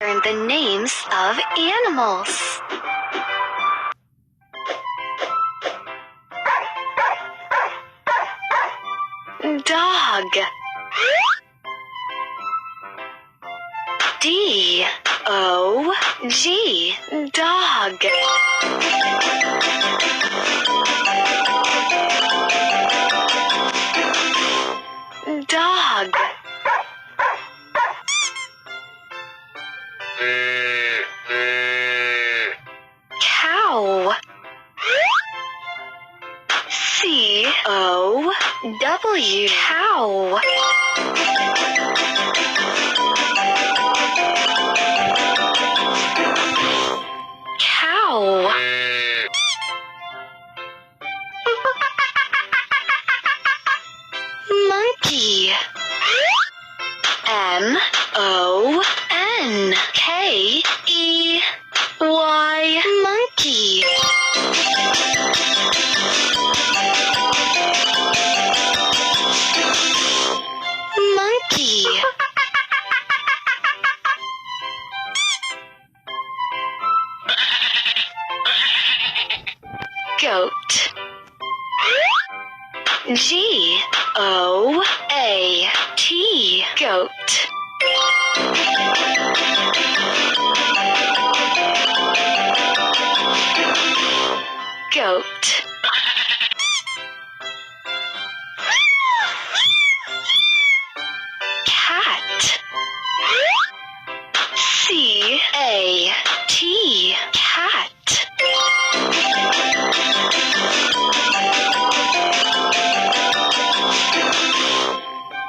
Learn the names of animals. Dog. D-O-G. Dog. Dog. Cow. C-O-W. Cow. Cow. Monkey. M-O-N-K-E-Y. Monkey. Monkey. Goat. G-O-A-T. Goat. Goat. Cat. C-A-T. Cat.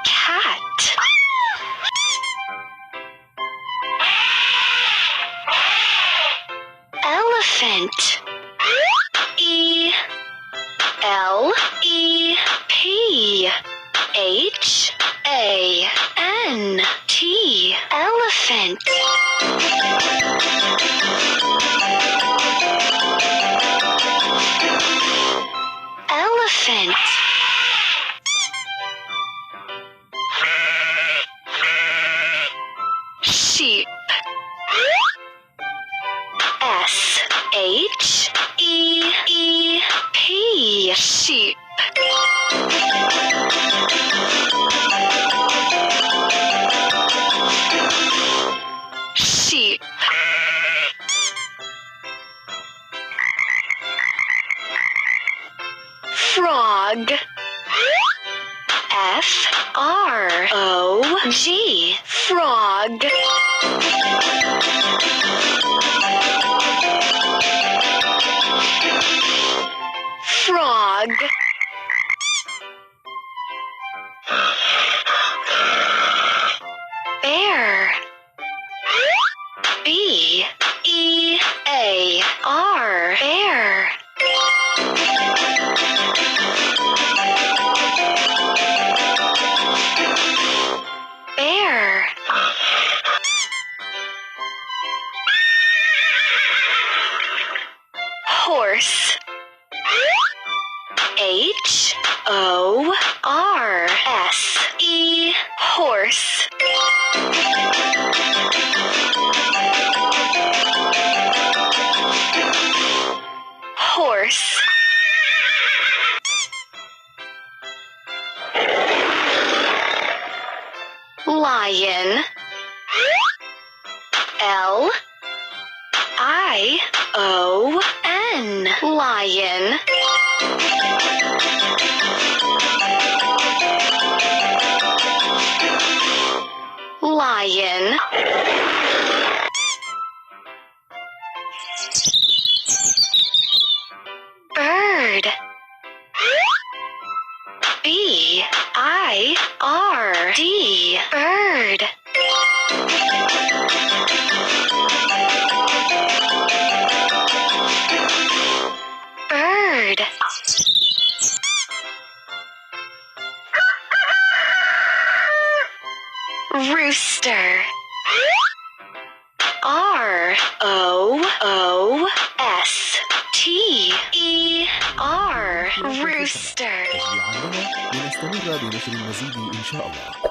Cat. Elephant. E-L-E-P-H-A-N-T. Elephant. Elephant. Sheep. S-H-E-E-P. Sheep. Sheep. Frog. F-R-O-G. Frog. Frog. Bear. B-E-A-R. Bear. Bear. Horse. H-O-R-S-E. Horse. Horse. Lion. L-I-O-N. Lion. Lion. Bird. B-I-R-D. Bird. Bird. Rooster. R-O-O-S-T-E-R. Rooster. لنستمر بنشر المزيد إن شاء الله.